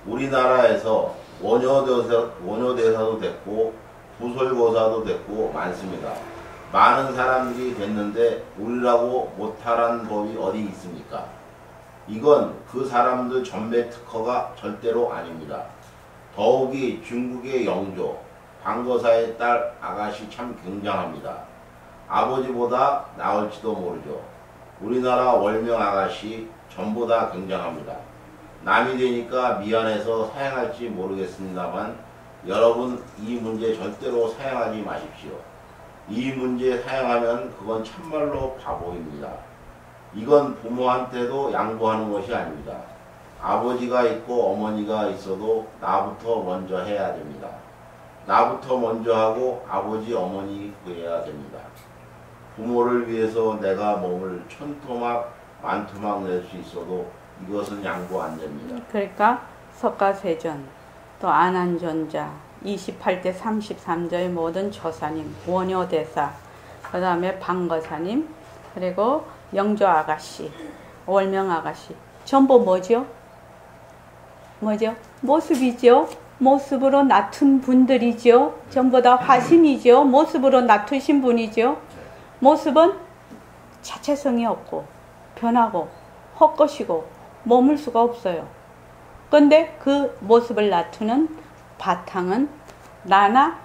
우리나라에서 원효대사도 됐고 부설고사도 됐고 많습니다. 많은 사람들이 됐는데 우리라고 못하란 법이 어디 있습니까? 이건 그 사람들 전매 특허가 절대로 아닙니다. 더욱이 중국의 영조, 방거사의 딸 아가씨 참 굉장합니다. 아버지보다 나을지도 모르죠. 우리나라 월명 아가씨 전부 다 굉장합니다. 남이 되니까 미안해서 사양할지 모르겠습니다만 여러분 이 문제 절대로 사양하지 마십시오. 이 문제 사양하면 그건 참말로 바보입니다. 이건 부모한테도 양보하는 것이 아닙니다. 아버지가 있고 어머니가 있어도 나부터 먼저 해야 됩니다. 나부터 먼저 하고 아버지 어머니 구해야 됩니다. 부모를 위해서 내가 몸을 천토막 만토막 낼 수 있어도 이것은 양보 안 됩니다. 그러니까 석가세존, 또 안한존자, 28대 33조의 모든 조사님, 원효대사, 그 다음에 방거사님, 그리고 영조아가씨, 월명아가씨, 전부 뭐죠? 뭐죠? 모습이죠? 모습으로 낮춘 분들이죠? 전부 다 화신이죠? 모습으로 낮추신 분이죠? 모습은 자체성이 없고 변하고 헛것이고 머물 수가 없어요. 그런데 그 모습을 낮추는 바탕은 나나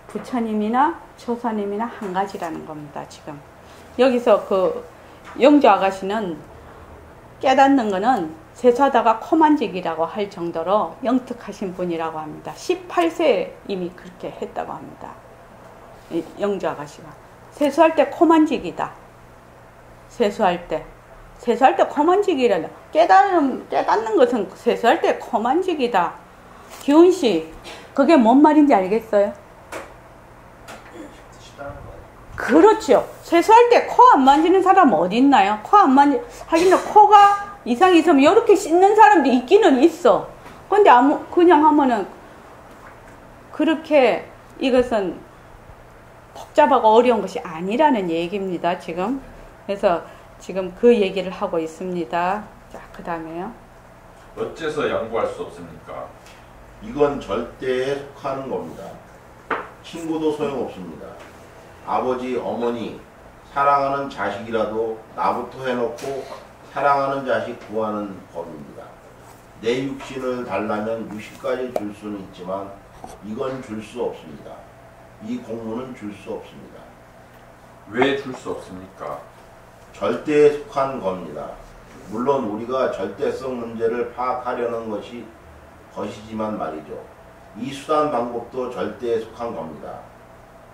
부처님이나 조사님이나 한 가지라는 겁니다. 지금 여기서 그 영조 아가씨는 깨닫는 거는 세수하다가 코 만지기라고 할 정도로 영특하신 분이라고 합니다. 18세에 이미 그렇게 했다고 합니다. 영조 아가씨가 세수할 때 코 만지기다. 세수할 때 코 만지기라는 깨닫는 것은 세수할 때 코 만지기다. 기훈씨, 그게 뭔 말인지 알겠어요? 그렇죠. 세수할 때 코 안 만지는 사람 어디 있나요? 코 안 하긴 코가 이상이 있으면 이렇게 씻는 사람도 있기는 있어. 근데 그냥 하면은 그렇게 이것은 복잡하고 어려운 것이 아니라는 얘기입니다. 지금. 그래서 지금 그 얘기를 하고 있습니다. 자, 그 다음에요. 어째서 양보할 수 없습니까? 이건 절대에 속하는 겁니다. 친구도 소용없습니다. 아버지, 어머니, 사랑하는 자식이라도 나부터 해놓고 사랑하는 자식 구하는 법입니다. 내 육신을 달라면 육신까지 줄 수는 있지만 이건 줄 수 없습니다. 이 공무는 줄 수 없습니다. 왜 줄 수 없습니까? 절대에 속한 겁니다. 물론 우리가 절대성 문제를 파악하려는 것이지만 말이죠. 이 수단 방법도 절대에 속한 겁니다.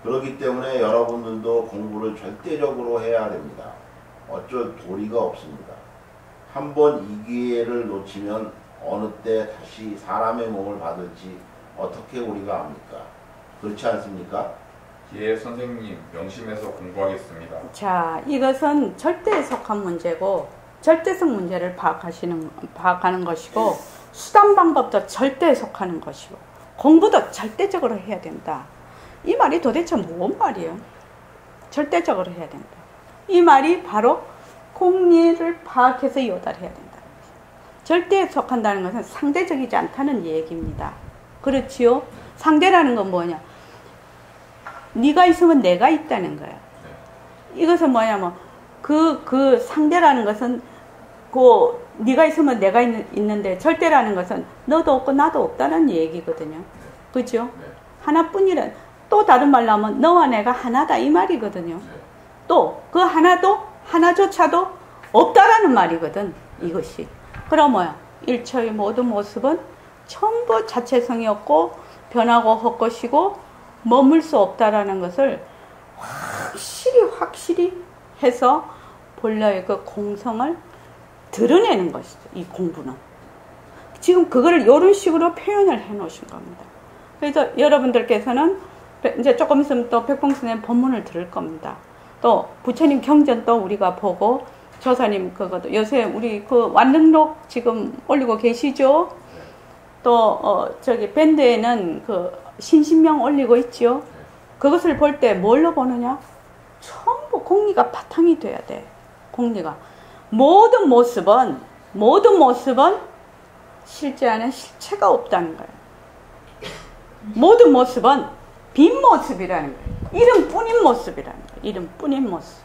그렇기 때문에 여러분들도 공부를 절대적으로 해야 됩니다. 어쩔 도리가 없습니다. 한번 이 기회를 놓치면 어느 때 다시 사람의 몸을 받을지 어떻게 우리가 압니까? 그렇지 않습니까? 예, 선생님, 명심해서 공부하겠습니다. 자, 이것은 절대에 속한 문제고 절대성 문제를 파악하는 것이고 수단 방법도 절대에 속하는 것이고 공부도 절대적으로 해야 된다. 이 말이 도대체 뭔 말이에요? 절대적으로 해야 된다. 이 말이 바로 공리를 파악해서 요달해야 된다. 절대에 속한다는 것은 상대적이지 않다는 얘기입니다. 그렇지요? 상대라는 건 뭐냐? 네가 있으면 내가 있다는 거야. 이것은 뭐냐면 그 상대라는 것은 네가 있으면 내가 있는데 절대라는 것은 너도 없고 나도 없다는 얘기거든요. 그죠? 하나뿐이란 또 다른 말로 하면 너와 내가 하나다 이 말이거든요. 또 그 하나조차도 없다라는 말이거든. 이것이. 그럼 뭐야? 일처의 모든 모습은 전부 자체성이 없고 변하고 헛것이고 머물 수 없다라는 것을 확실히 해서 본래의 그 공성을 드러내는 것이죠. 이 공부는. 지금 그거를 이런 식으로 표현을 해 놓으신 겁니다. 그래서 여러분들께서는 이제 조금 있으면 또 백봉스님 법문을 들을 겁니다. 또 부처님 경전 또 우리가 보고 조사님 그것도 요새 우리 그 완능록 지금 올리고 계시죠? 또 저기 밴드에는 그 신신명 올리고 있지요. 그것을 볼 때 뭘로 보느냐? 전부 공리가 바탕이 돼야 돼. 공리가. 모든 모습은 실제 안에 실체가 없다는 거예요. 모든 모습은 빈 모습이라는 거예요. 이름뿐인 모습이라는 거예요. 이름뿐인 모습.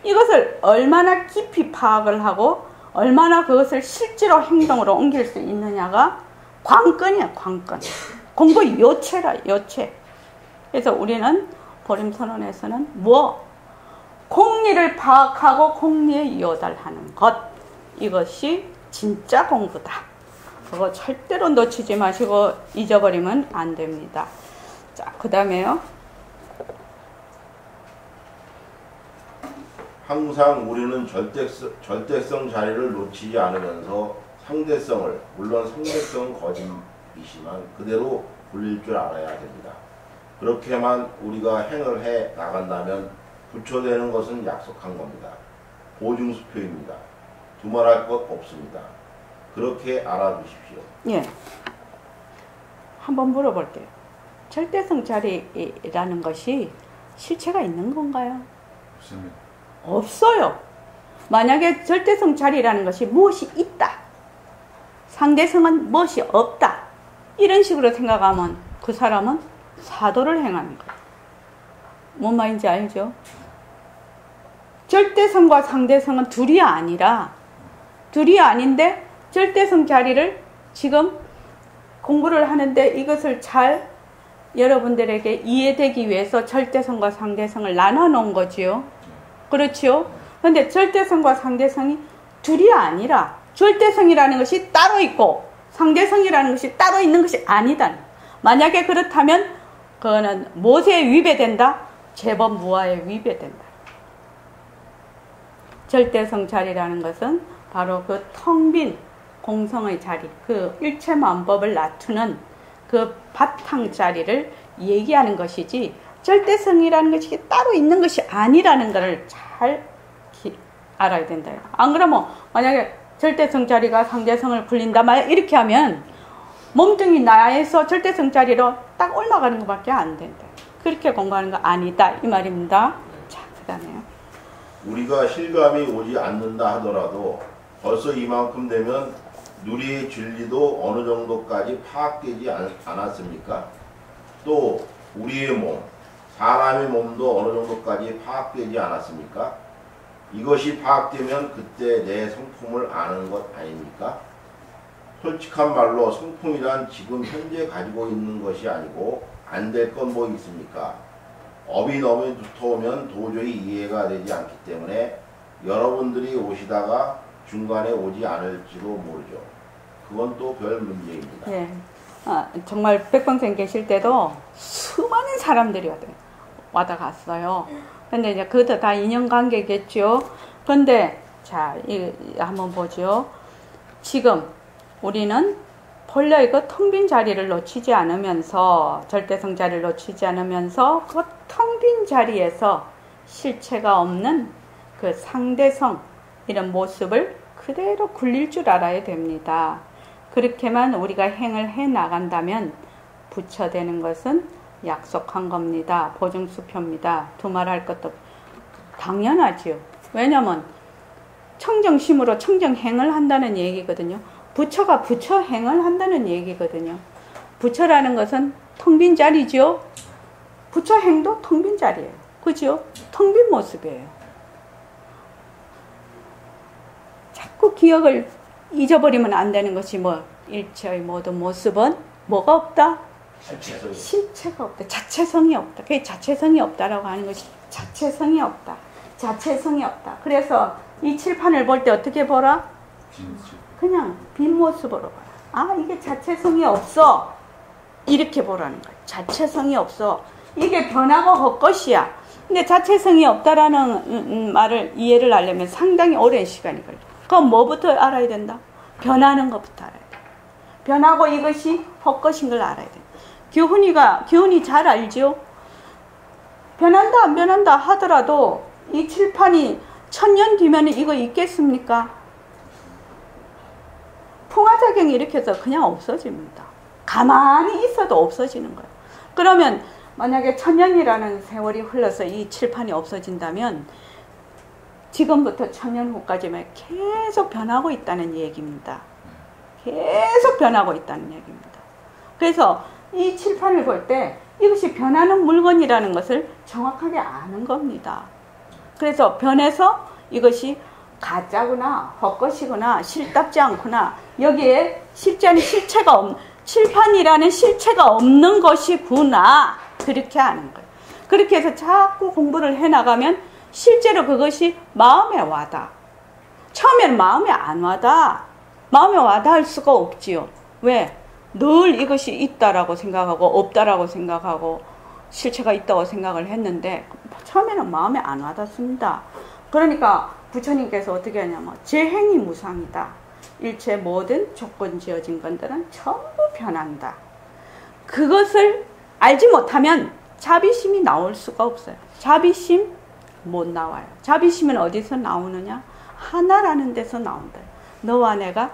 이것을 얼마나 깊이 파악을 하고 얼마나 그것을 실제로 행동으로 옮길 수 있느냐가 관건이에요. 관건. 공부의 요체라. 요체. 그래서 우리는 보림선언에서는 공리를 파악하고 공리에 이어달하는 것. 이것이 진짜 공부다. 그거 절대로 놓치지 마시고 잊어버리면 안 됩니다. 자, 그 다음에요. 항상 우리는 절대성 자리를 놓치지 않으면서 상대성을, 물론 상대성은 거짓이지만 그대로 굴릴 줄 알아야 됩니다. 그렇게만 우리가 행을 해 나간다면 부처되는 것은 약속한 겁니다. 보증수표입니다. 두말할 것 없습니다. 그렇게 알아두십시오. 예. 한번 물어볼게요. 절대성 자리라는 것이 실체가 있는 건가요? 없습니다. 없어요. 만약에 절대성 자리라는 것이 무엇이 있다. 상대성은 무엇이 없다. 이런 식으로 생각하면 그 사람은 사도를 행하는 거예요. 뭔 말인지 알죠? 절대성과 상대성은 둘이 아닌데 절대성 자리를 지금 공부를 하는데 이것을 잘 여러분들에게 이해되기 위해서 절대성과 상대성을 나눠 놓은 거지요. 그렇죠? 그런데 절대성과 상대성이 둘이 아니라 절대성이라는 것이 따로 있고 상대성이라는 것이 따로 있는 것이 아니다. 만약에 그렇다면 그거는 무엇에 위배된다? 제법 무아에 위배된다. 절대성 자리라는 것은 바로 그 텅 빈 공성의 자리, 그 일체만법을 낮추는 그 바탕 자리를 얘기하는 것이지 절대성이라는 것이 따로 있는 것이 아니라는 것을 잘 알아야 된다. 안 그러면 만약에 절대성 자리가 상대성을 굴린다 말 이렇게 하면 몸뚱이 나에서 절대성 자리로 딱 올라가는 것밖에 안 된다. 그렇게 공부하는 거 아니다 이 말입니다. 자, 그 다음에요. 우리가 실감이 오지 않는다 하더라도 벌써 이만큼 되면 누리의 진리도 어느 정도까지 파악되지 않았습니까? 또 우리의 몸, 사람의 몸도 어느 정도까지 파악되지 않았습니까? 이것이 파악되면 그때 내 성품을 아는 것 아닙니까? 솔직한 말로 성품이란 지금 현재 가지고 있는 것이 아니고 안 될 건 뭐 있습니까? 업이 너무 두터우면 도저히 이해가 되지 않기 때문에 여러분들이 오시다가 중간에 오지 않을지도 모르죠. 그건 또 별 문제입니다. 예. 정말 백범생 계실 때도 수많은 사람들이 와다 갔어요. 근데 이제 그것도 다 인연관계겠죠. 그런데 자, 한번 보죠. 지금 우리는 본래 이거 텅 빈 자리를 놓치지 않으면서 절대성 자리를 놓치지 않으면서 그 텅 빈 자리에서 실체가 없는 그 상대성 이런 모습을 그대로 굴릴 줄 알아야 됩니다. 그렇게만 우리가 행을 해 나간다면 부처되는 것은 약속한 겁니다. 보증수표입니다. 두말할 것도 당연하지요. 왜냐면 청정심으로 청정행을 한다는 얘기거든요. 부처가 부처행을 한다는 얘기거든요. 부처라는 것은 텅 빈 자리죠. 부처행도 텅 빈 자리예요. 그죠? 텅 빈 모습이에요. 자꾸 기억을 잊어버리면 안 되는 것이 일체의 모든 모습은 뭐가 없다? 실체가 없다. 자체성이 없다. 그게 자체성이 없다라고 하는 것이 자체성이 없다. 자체성이 없다. 그래서 이 칠판을 볼 때 어떻게 보라? 그냥 빈 모습으로 봐라. 이게 자체성이 없어. 이렇게 보라는 거야. 자체성이 없어. 이게 변하고 헛것이야. 근데 자체성이 없다라는 말을 이해를 하려면 상당히 오랜 시간이 걸려. 그럼 뭐부터 알아야 된다? 변하는 것부터 알아야 돼. 변하고 이것이 헛것인 걸 알아야 돼. 교훈이 잘 알죠? 변한다 안 변한다 하더라도 이 칠판이 1000년 뒤면 이거 있겠습니까? 풍화작용이 일으켜서 그냥 없어집니다. 가만히 있어도 없어지는 거예요. 그러면 만약에 1000년이라는 세월이 흘러서 이 칠판이 없어진다면 지금부터 1000년 후까지만 계속 변하고 있다는 얘기입니다. 계속 변하고 있다는 얘기입니다. 그래서 이 칠판을 볼 때 이것이 변하는 물건이라는 것을 정확하게 아는 겁니다. 그래서 변해서 이것이 가짜구나, 헛것이구나, 실답지 않구나, 여기에 실제는 칠판이라는 실체가 없는 것이구나, 그렇게 아는 거예요. 그렇게 해서 자꾸 공부를 해나가면 실제로 그것이 마음에 와닿아. 처음에는 마음에 안 와닿아. 마음에 와닿을 수가 없지요. 왜? 늘 이것이 있다라고 생각하고 없다라고 생각하고 실체가 있다고 생각을 했는데 처음에는 마음에 안 와닿습니다. 그러니까 부처님께서 어떻게 하냐면 재행이 무상이다. 일체 모든 조건 지어진 것들은 전부 변한다. 그것을 알지 못하면 자비심이 나올 수가 없어요. 자비심 못 나와요. 자비심은 어디서 나오느냐? 하나라는 데서 나온다. 너와 내가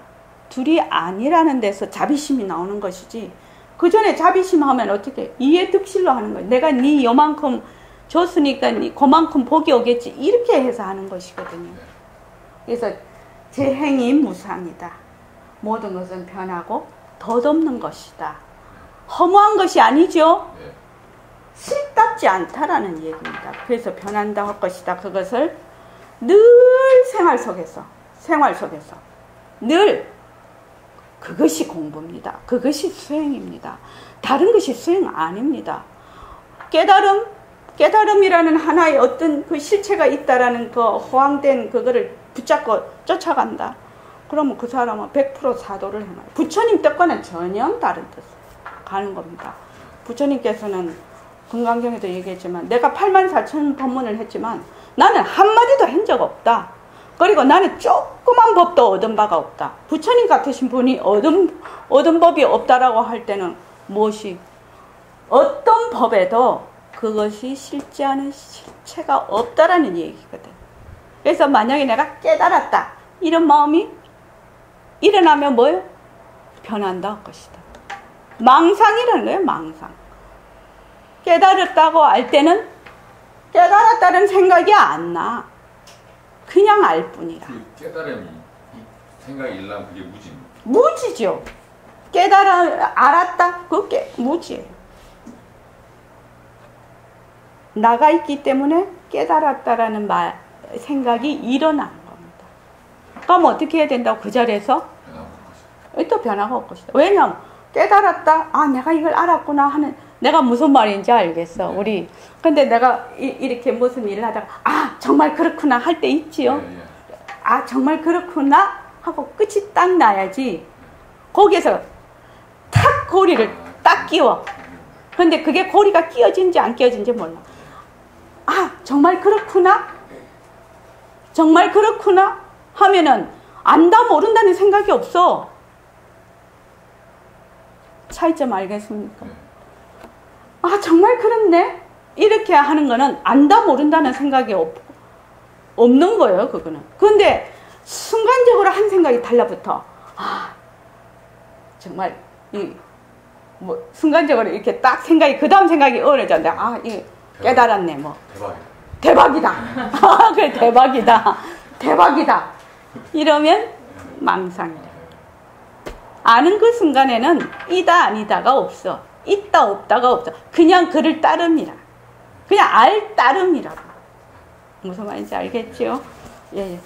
둘이 아니라는 데서 자비심이 나오는 것이지, 그 전에 자비심 하면 어떻게 이해득실로 하는 거예요. 내가 네 요만큼 줬으니까 네 그만큼 복이 오겠지, 이렇게 해서 하는 것이거든요. 그래서 재행이 무상이다. 모든 것은 변하고 덧없는 것이다. 허무한 것이 아니죠. 실답지 않다라는 얘기입니다. 그래서 변한다 할 것이다. 그것을 늘 생활 속에서 늘 그것이 공부입니다. 그것이 수행입니다. 다른 것이 수행 아닙니다. 깨달음이라는 하나의 어떤 그 실체가 있다라는 그 호황된 그거를 붙잡고 쫓아간다. 그러면 그 사람은 100% 사도를 해놔요. 부처님 뜻과는 전혀 다른 뜻으로 가는 겁니다. 부처님께서는 금강경에도 얘기했지만 내가 84,000 법문을 했지만 나는 한마디도 한 적 없다. 그리고 나는 조그만 법도 얻은 바가 없다. 부처님 같으신 분이 얻은 법이 없다라고 할 때는 무엇이? 어떤 법에도 그것이 실제하는 실체가 없다라는 얘기거든. 그래서 만약에 내가 깨달았다, 이런 마음이 일어나면 뭐예요? 변한다 할 것이다. 망상이라는 거예요. 망상. 깨달았다고 알 때는 깨달았다는 생각이 안 나. 그냥 알 뿐이라. 그 깨달음이 생각이 일어나면 그게 무지입니다. 무지죠. 알았다? 그게 무지예요. 나가 있기 때문에 깨달았다라는 생각이 일어나는 겁니다. 그럼 어떻게 해야 된다고? 그 자리에서 또 변화가 올 것이다. 왜냐하면 깨달았다, 아 내가 이걸 알았구나 하는, 내가 무슨 말인지 알겠어. 우리 근데 내가 이렇게 무슨 일을 하다가 아 정말 그렇구나 할 때 있지요. 아 정말 그렇구나 하고 끝이 딱 나야지. 거기에서 탁 고리를 딱 끼워. 근데 그게 고리가 끼어진지 안 끼어진지 몰라. 아 정말 그렇구나, 정말 그렇구나 하면은 안다 모른다는 생각이 없어. 차이점 알겠습니까? 아 정말 그렇네, 이렇게 하는 거는 안다 모른다는 생각이 없는 거예요. 그거는. 그런데 순간적으로 한 생각이 달라붙어. 아 정말 순간적으로 이렇게 딱 생각이, 그 다음 생각이 어려졌는데 아 깨달았네, 뭐 대박이다. 아 그래 대박이다 이러면 망상이다. 아는 그 순간에는 이다 아니다가 없어. 있다 없다가 없어. 그냥 그를 따름이라. 그냥 알 따름이라고. 무슨 말인지 알겠죠? 예.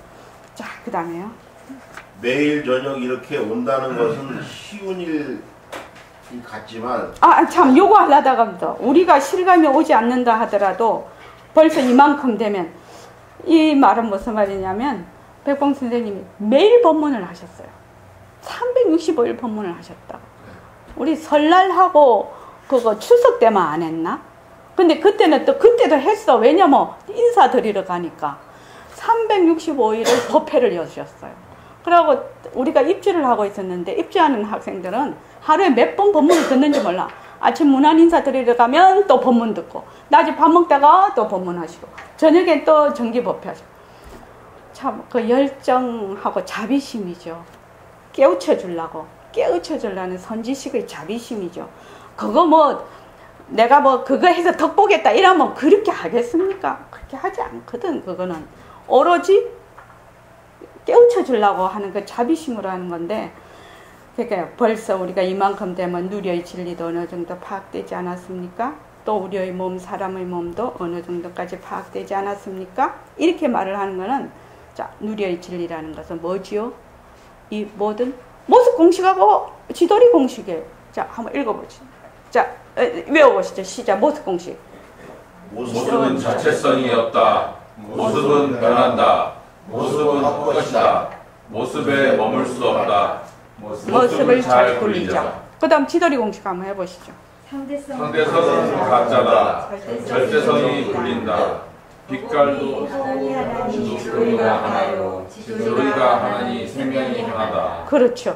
자, 그 다음에요. 매일 저녁 이렇게 온다는 것은 쉬운 일 같지만 참 요거 하려다가 우리가 실감이 오지 않는다 하더라도 벌써 이만큼 되면, 이 말은 무슨 말이냐면 백봉 선생님이 매일 법문을 하셨어요. 365일 법문을 하셨다고. 우리 설날하고 그거 추석 때만 안 했나? 근데 그때도 했어. 왜냐면 인사드리러 가니까 365일을 법회를 여주셨어요. 그러고 우리가 입주를 하고 있었는데 입주하는 학생들은 하루에 몇 번 법문을 듣는지 몰라. 아침 문안 인사 드리러 가면 또 법문 듣고, 낮에 밥 먹다가 또 법문하시고, 저녁에 또 정기 법회 하시고. 참 그 열정하고 자비심이죠. 깨우쳐 주려고, 깨우쳐 주려는 선지식의 자비심이죠. 그거 뭐 내가 뭐 그거 해서 덕 보겠다 이러면 그렇게 하겠습니까? 그렇게 하지 않거든. 그거는 오로지 깨우쳐 주려고 하는 그 자비심으로 하는 건데, 그러니까 벌써 우리가 이만큼 되면 누리의 진리도 어느 정도 파악되지 않았습니까? 또 우리의 몸, 사람의 몸도 어느 정도까지 파악되지 않았습니까? 이렇게 말을 하는 거는, 자, 누리의 진리라는 것은 뭐지요? 이 모든 모습 공식하고 지도리 공식이에요. 자, 한번 읽어보시죠. 자, 외워보시죠. 시작. 모습 공식. 모습은 자체성이 없다. 모습은 변한다. 모습은 헛것이다. 모습에 머물 수 없다. 모습을 잘 굴리자. 그 다음 지도리 공식 한번 해보시죠. 상대성은 가짜다. 절대성이 굴린다. 빛깔도 지도리가 하나요. 지도리가 하나니 생명이 하나다. 그렇죠.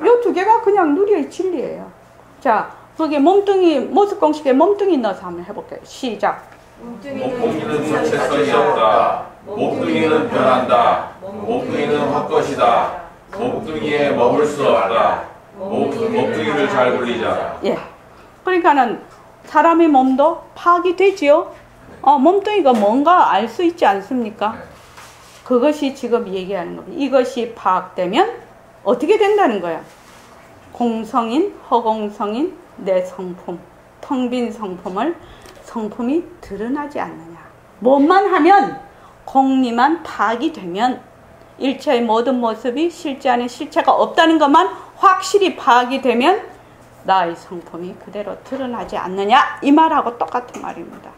이 두 개가 그냥 누리의 진리예요. 자, 거기 몸뚱이, 모습 공식에 몸뚱이 넣어서 한번 해볼게요. 시작. 몸뚱이는 자체성이 없다. 몸뚱이는 변한다. 몸뚱이는 헛것이다. 몸뚱이에 머물 수 없다. 몸뚱이를 잘 굴리자. 예. 그러니까는 사람의 몸도 파악이 되지요. 몸뚱이가 뭔가 알 수 있지 않습니까? 그것이 지금 얘기하는 겁니다. 이것이 파악되면 어떻게 된다는 거야? 공성인, 허공성인, 내 성품, 텅 빈 성품이 드러나지 않느냐. 뭐만 하면, 공리만 파악이 되면, 일체의 모든 모습이 실제 안에 실체가 없다는 것만 확실히 파악이 되면 나의 성품이 그대로 드러나지 않느냐, 이 말하고 똑같은 말입니다.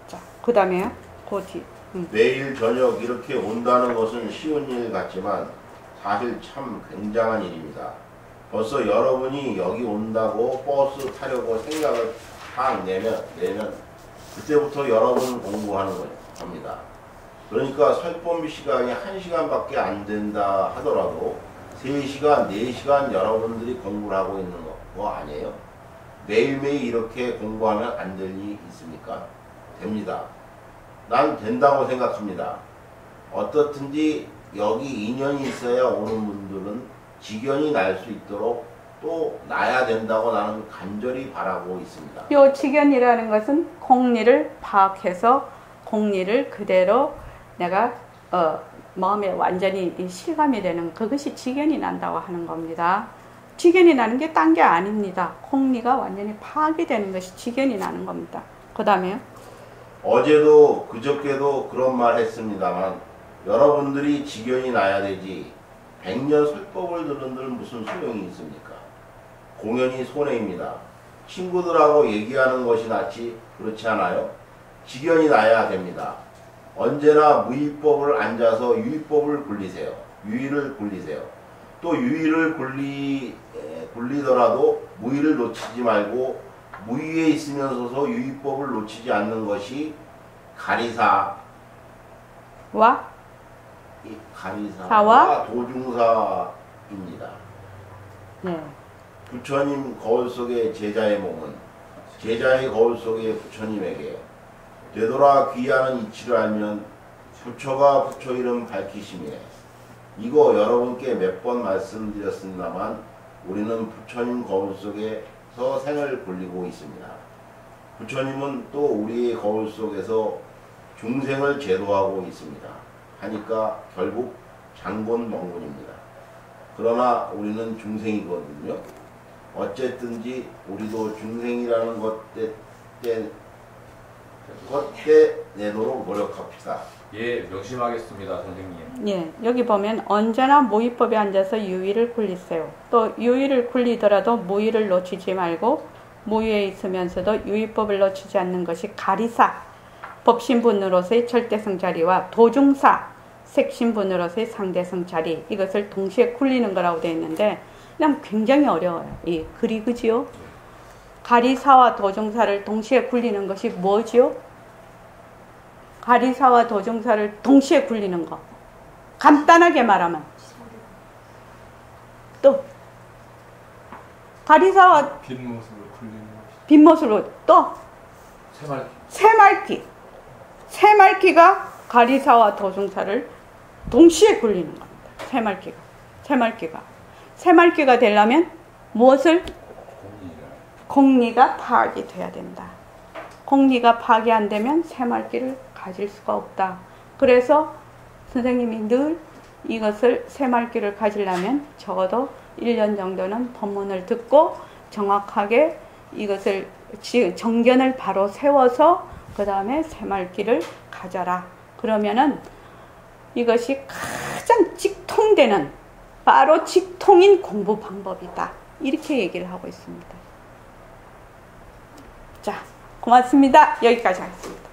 자, 그 다음에요. 그 뒤. 매일 저녁 이렇게 온다는 것은 쉬운 일 같지만 사실 참 굉장한 일입니다. 벌써 여러분이 여기 온다고 버스 타려고 생각을 딱 내면 그때부터 여러분 공부하는 겁니다. 그러니까 설법비 시간이 1시간밖에 안 된다 하더라도 3시간, 4시간 여러분들이 공부를 하고 있는 거 아니에요? 매일매일 이렇게 공부하면 안 될 일이 있습니까? 됩니다. 난 된다고 생각합니다. 어떻든지 여기 인연이 있어야 오는 분들은 직연이 날 수 있도록 또 나야 된다고 나는 간절히 바라고 있습니다. 요 직연이라는 것은 공리를 파악해서 공리를 그대로 내가 마음에 완전히 실감이 되는 그것이 직연이 난다고 하는 겁니다. 직연이 나는 게 딴 게 아닙니다. 공리가 완전히 파악이 되는 것이 직연이 나는 겁니다. 그 다음에요. 어제도 그저께도 그런 말 했습니다만 여러분들이 직연이 나야 되지 100년 설법을 들은들 무슨 소용이 있습니까? 공연이 손해입니다. 친구들하고 얘기하는 것이 낫지 그렇지 않아요? 직연이 나야 됩니다. 언제나 무위법을 앉아서 유위법을 굴리세요. 유위를 굴리세요. 또 유위를 굴리더라도 무위를 놓치지 말고 무위에 있으면서도 유위법을 놓치지 않는 것이 가리사와 도중사입니다. 네. 부처님 거울 속의 제자의 몸은 제자의 거울 속의 부처님에게 되돌아 귀하는 이치를 알면 부처가 부처 이름 밝히심이네. 이거 여러분께 몇 번 말씀드렸습니다만 우리는 부처님 거울 속에서 생을 굴리고 있습니다. 부처님은 또 우리의 거울 속에서 중생을 제도하고 있습니다. 하니까 결국 장곤멍군입니다. 그러나 우리는 중생이거든요. 어쨌든지 우리도 중생이라는 것때 내도록 노력합시다. 예, 명심하겠습니다, 선생님. 예, 여기 보면 언제나 무위법에 앉아서 유위를 굴리세요. 또 유위를 굴리더라도 무위를 놓치지 말고 무위에 있으면서도 유위법을 놓치지 않는 것이 가리사, 법신분으로서의 절대성 자리와 도중사, 색신분으로서의 상대성 자리, 이것을 동시에 굴리는 거라고 되어 있는데 그냥 굉장히 어려워요. 이 글이 그지요? 가리사와 도중사를 동시에 굴리는 것이 뭐지요? 가리사와 도중사를 동시에 굴리는 거. 간단하게 말하면 또 가리사와 빈모습을 굴리는 것이 빈모습으로 또 새말기. 새말기가 가리사와 도중사를 동시에 굴리는 겁니다. 새말기가 새말귀가 되려면 무엇을? 공리를. 공리가 파악이 돼야 된다. 공리가 파악이 안 되면 새말귀를 가질 수가 없다. 그래서 선생님이 늘 이것을 새말귀를 가지려면 적어도 1년 정도는 법문을 듣고 정확하게 이것을 정견을 바로 세워서 그 다음에 새말귀를 가져라. 그러면은 이것이 가장 직통되는 바로 직통인 공부 방법이다. 이렇게 얘기를 하고 있습니다. 자, 고맙습니다. 여기까지 하겠습니다.